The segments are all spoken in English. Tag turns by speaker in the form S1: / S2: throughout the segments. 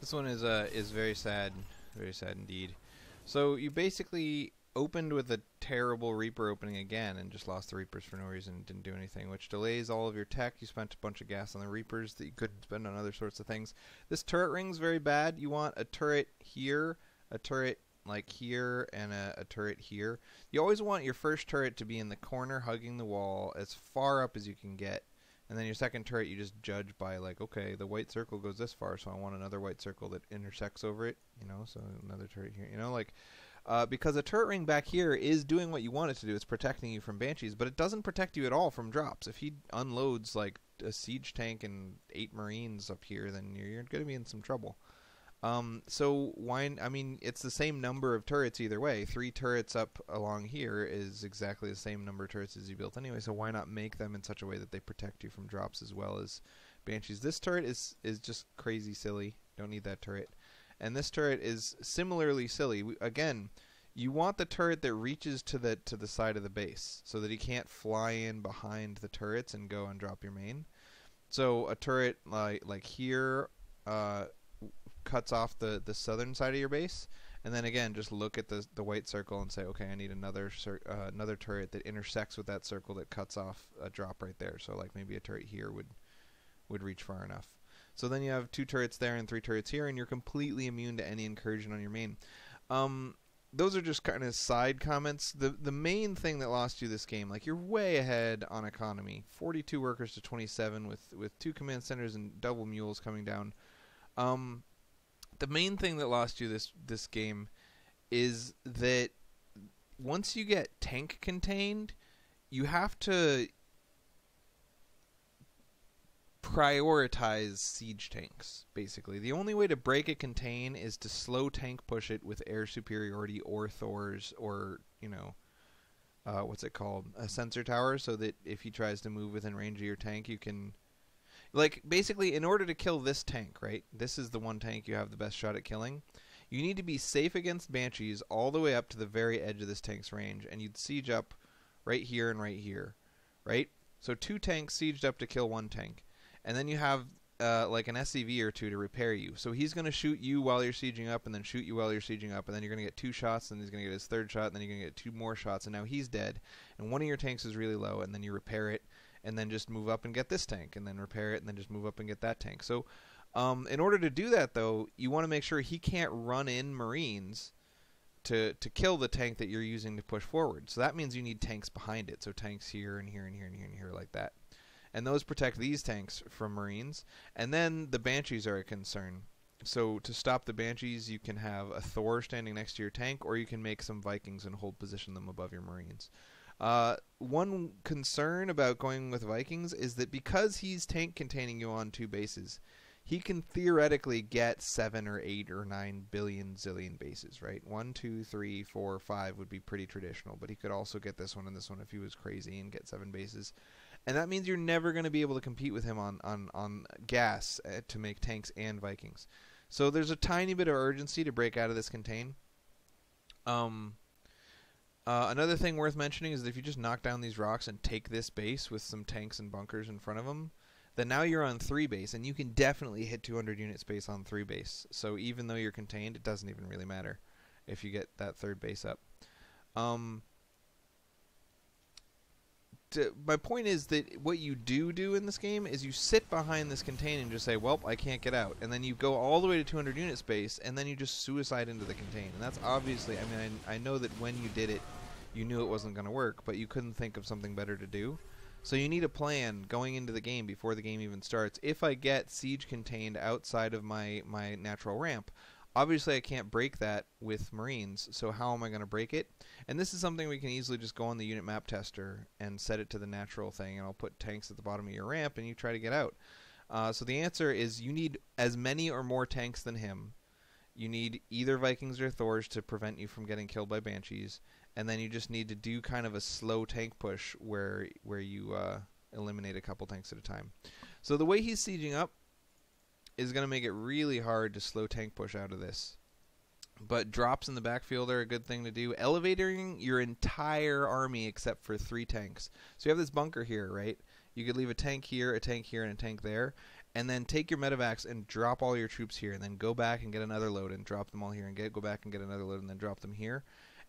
S1: This one is very sad indeed. So you basically opened with a terrible Reaper opening again and just lost the Reapers for no reason and didn't do anything, which delays all of your tech. You spent a bunch of gas on the Reapers that you couldn't spend on other sorts of things. This turret ring's very bad. You want a turret here, a turret like here, and a turret here. You always want your first turret to be in the corner hugging the wall as far up as you can get. And then your second turret you just judge by, like, okay, the white circle goes this far, so I want another white circle that intersects over it, you know, so another turret here, you know, like, because a turret ring back here is doing what you want it to do. It's protecting you from Banshees, but it doesn't protect you at all from drops. If he unloads, like, a siege tank and 8 Marines up here, then you're going to be in some trouble. So why? I mean, it's the same number of turrets either way. 3 turrets up along here is exactly the same number of turrets as you built anyway. So why not make them in such a way that they protect you from drops as well as Banshees? This turret is just crazy silly. Don't need that turret. And this turret is similarly silly. Again, you want the turret that reaches to the side of the base so that he can't fly in behind the turrets and go and drop your main. So a turret like here. Cuts off the southern side of your base, and then again just look at the white circle and say, okay, I need another turret that intersects with that circle that cuts off a drop right there. So like maybe a turret here would reach far enough. So then you have 2 turrets there and 3 turrets here, and you're completely immune to any incursion on your main. Those are just kind of side comments. The main thing that lost you this game, like, you're way ahead on economy. 42 workers to 27 with 2 command centers and double mules coming down. The main thing that lost you this game is that once you get tank contained, you have to prioritize siege tanks, basically. The only way to break a contain is to slow tank push it with air superiority or Thors or, you know, what's it called? A sensor tower, so that if he tries to move within range of your tank, you can... Like, basically, in order to kill this tank, right? This is the one tank you have the best shot at killing. You need to be safe against Banshees all the way up to the very edge of this tank's range, and you'd siege up right here and right here, right? So 2 tanks sieged up to kill 1 tank. And then you have, like, an SCV or 2 to repair you. So he's going to shoot you while you're sieging up, and then shoot you while you're sieging up, and then you're going to get 2 shots, and he's going to get his 3rd shot, and then you're going to get 2 more shots, and now he's dead. And one of your tanks is really low, and then you repair it, and then just move up and get this tank, and then repair it, and then just move up and get that tank. So in order to do that, though, you want to make sure he can't run in Marines to kill the tank that you're using to push forward. So that means you need tanks behind it. So tanks here and here and here and here and here, like that. And those protect these tanks from Marines. And then the Banshees are a concern. So to stop the Banshees, you can have a Thor standing next to your tank, or you can make some Vikings and hold position them above your Marines. One concern about going with Vikings is that because he's tank containing you on 2 bases, he can theoretically get 7 or 8 or 9 billion zillion bases, right? 1, 2, 3, 4, 5 would be pretty traditional, but he could also get this one and this one if he was crazy and get 7 bases. And that means you're never going to be able to compete with him on gas to make tanks and Vikings. So there's a tiny bit of urgency to break out of this contain. Another thing worth mentioning is that if you just knock down these rocks and take this base with some tanks and bunkers in front of them, then now you're on 3 base, and you can definitely hit 200 unit space on 3 base. So even though you're contained, it doesn't even really matter if you get that 3rd base up. My point is that what you do in this game is you sit behind this contain and just say, well, I can't get out. And then you go all the way to 200 unit space, and then you just suicide into the contain. And that's obviously, I mean, I know that when you did it, you knew it wasn't going to work, but you couldn't think of something better to do. So you need a plan going into the game before the game even starts. If I get siege contained outside of my natural ramp, obviously I can't break that with Marines, so how am I going to break it? And this is something we can easily just go on the unit map tester and set it to the natural thing, and I'll put tanks at the bottom of your ramp and you try to get out. So the answer is you need as many or more tanks than him. You need either Vikings or Thors to prevent you from getting killed by Banshees, and then you just need to do kind of a slow tank push where you eliminate a couple tanks at a time. So the way he's sieging up is going to make it really hard to slow tank push out of this. But drops in the backfield are a good thing to do. Elevating your entire army except for 3 tanks. So you have this bunker here, right? You could leave a tank here, and a tank there. and then take your medevacs and drop all your troops here, and then go back and get another load and drop them all here, and go back and get another load and then drop them here.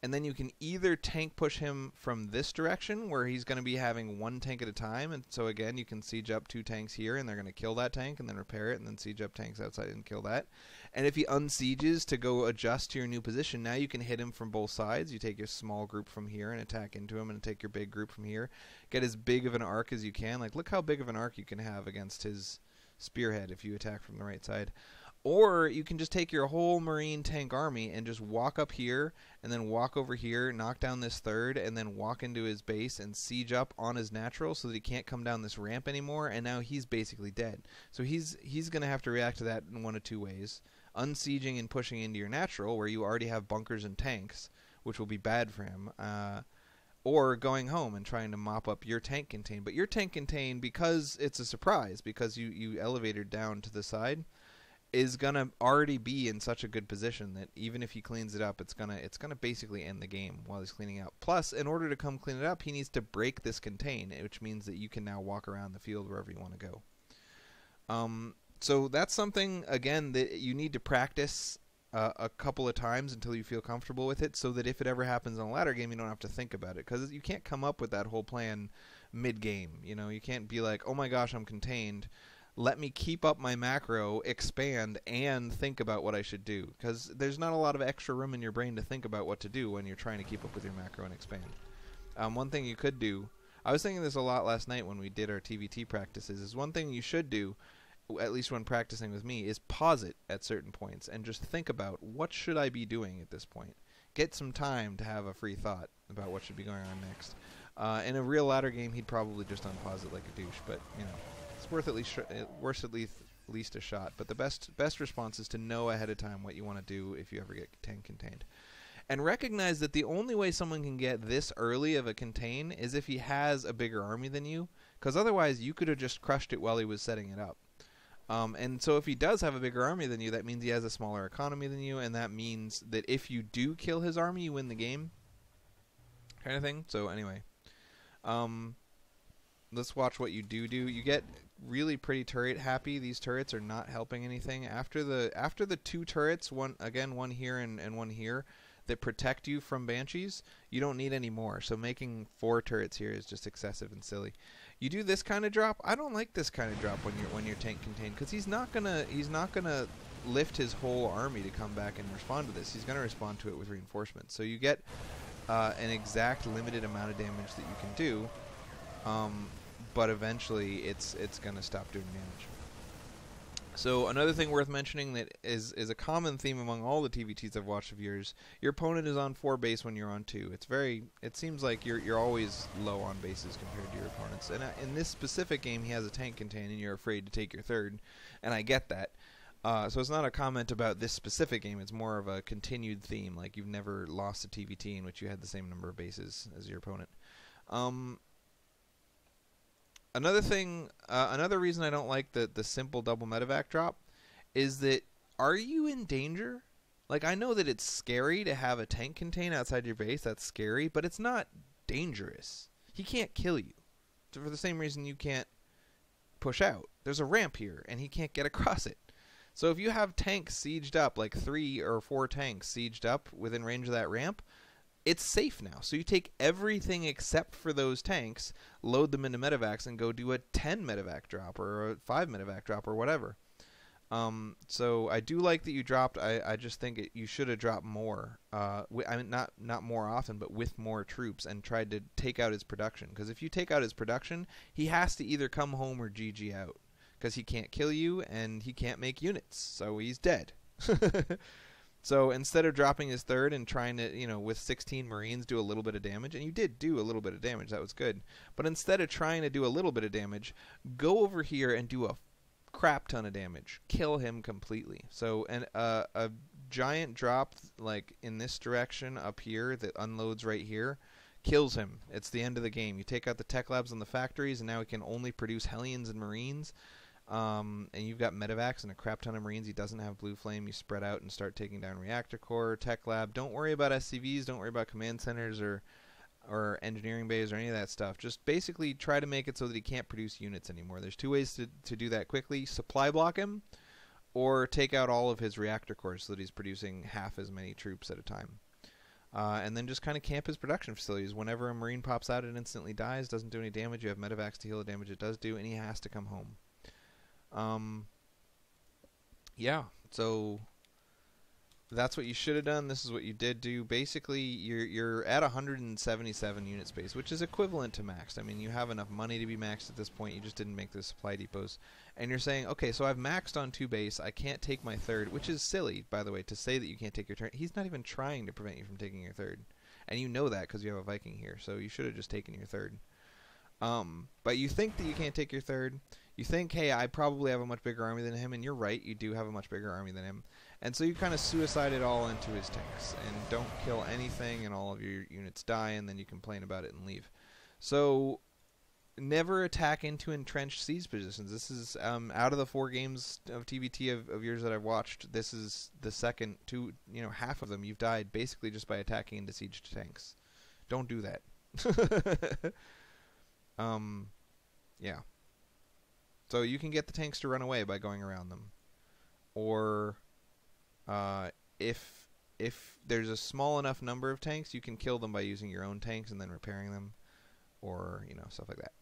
S1: And then you can either tank push him from this direction, where he's going to be having one tank at a time, and so again you can siege up 2 tanks here, and they're going to kill that tank and then repair it, and then siege up tanks outside and kill that. And if he unsieges to go adjust to your new position, now you can hit him from both sides. You take your small group from here and attack into him, and take your big group from here. Get as big of an arc as you can. Like, look how big of an arc you can have against his spearhead if you attack from the right side. Or you can just take your whole marine tank army and just walk up here and then walk over here, knock down this third, and then walk into his base and siege up on his natural so that he can't come down this ramp anymore, and now he's basically dead. So he's going to have to react to that in one of 2 ways. Unsieging and pushing into your natural, where you already have bunkers and tanks, which will be bad for him, or going home and trying to mop up your tank contain. But your tank contain, because it's a surprise, because you elevated down to the side, is gonna already be in such a good position that even if he cleans it up, it's gonna basically end the game while he's cleaning up. Plus, in order to come clean it up, he needs to break this contain, which means that you can now walk around the field wherever you want to go. So that's something, again, that you need to practice a couple of times until you feel comfortable with it, so that if it ever happens in a ladder game, you don't have to think about it, because you can't come up with that whole plan mid-game. You know, you can't be like, oh my gosh, I'm contained, let me keep up my macro, expand, and think about what I should do. Because there's not a lot of extra room in your brain to think about what to do when you're trying to keep up with your macro and expand. One thing you could do, I was thinking this a lot last night when we did our TvT practices, is one thing you should do, at least when practicing with me, is pause it at certain points and just think about, what should I be doing at this point? Get some time to have a free thought about what should be going on next. In a real ladder game, he'd probably just unpause it like a douche, but, you know. It's worth at least a shot. But the best response is to know ahead of time what you want to do if you ever get tank contained, and recognize that the only way someone can get this early of a contain is if he has a bigger army than you, because otherwise you could have just crushed it while he was setting it up. And so if he does have a bigger army than you, that means he has a smaller economy than you, and that means that if you do kill his army, you win the game, kind of thing. So anyway, let's watch what you do. You get really pretty turret happy. These turrets are not helping anything. After the 2 turrets, one here and one here, that protect you from banshees, you don't need any more. So making 4 turrets here is just excessive and silly. You do this kind of drop. I don't like this kind of drop when you're tank contained, because he's not gonna lift his whole army to come back and respond to this. He's gonna respond to it with reinforcements. So you get an exact limited amount of damage that you can do. But eventually it's going to stop doing damage. So another thing worth mentioning that is a common theme among all the TvTs I've watched of yours, your opponent is on 4 base when you're on 2. It seems like you're always low on bases compared to your opponents. And in this specific game, he has a tank contain and you're afraid to take your 3rd, and I get that. So it's not a comment about this specific game, it's more of a continued theme, like you've never lost a TvT in which you had the same number of bases as your opponent. Another thing, another reason I don't like the simple double medevac drop is that, are you in danger? Like, I know that it's scary to have a tank contain outside your base, that's scary, but it's not dangerous. He can't kill you. For the same reason you can't push out. There's a ramp here, and he can't get across it. So if you have tanks sieged up, like 3 or 4 tanks sieged up within range of that ramp, it's safe now. So you take everything except for those tanks, load them into medevacs, and go do a 10 medevac drop or a 5 medevac drop or whatever. So I do like that you dropped. I just think you should have dropped more. I mean, not more often, but with more troops, and tried to take out his production. Because if you take out his production, he has to either come home or GG out. Because he can't kill you, and he can't make units. So he's dead. So instead of dropping his 3rd and trying to, you know, with 16 Marines do a little bit of damage, and you did do a little bit of damage, that was good. But instead of trying to do a little bit of damage, go over here and do a crap ton of damage. Kill him completely. So a giant drop, like in this direction up here that unloads right here, kills him. It's the end of the game. You take out the tech labs on the factories, and now he can only produce Hellions and Marines. And you've got medevacs and a crap ton of Marines. He doesn't have blue flame. You spread out and start taking down reactor core, tech lab. Don't worry about SCVs. Don't worry about command centers or or engineering bays or any of that stuff. Just basically try to make it so that he can't produce units anymore. There's two ways to do that quickly. Supply block him, or take out all of his reactor cores so that he's producing half as many troops at a time. And then just kind of camp his production facilities. Whenever a Marine pops out, it instantly dies, doesn't do any damage. You have medevacs to heal the damage it does do, and he has to come home. Yeah, so that's what you should have done. This is what you did do. Basically, you're at 177 unit space, which is equivalent to maxed. I mean, you have enough money to be maxed at this point. You just didn't make the supply depots. And you're saying, okay, so I've maxed on 2 base. I can't take my third, which is silly, by the way, to say that you can't take your turn. He's not even trying to prevent you from taking your third. And you know that because you have a Viking here, so you should have just taken your third. But you think that you can't take your third. You think, hey, I probably have a much bigger army than him, and you're right, you do have a much bigger army than him. And so you kind of suicide it all into his tanks, and don't kill anything, and all of your units die, and then you complain about it and leave. So never attack into entrenched siege positions. This is, out of the 4 games of TvT of yours that I've watched, this is the second half of them you've died basically just by attacking into siege tanks. Don't do that. Yeah. So you can get the tanks to run away by going around them. Or if there's a small enough number of tanks, you can kill them by using your own tanks and then repairing them, or stuff like that.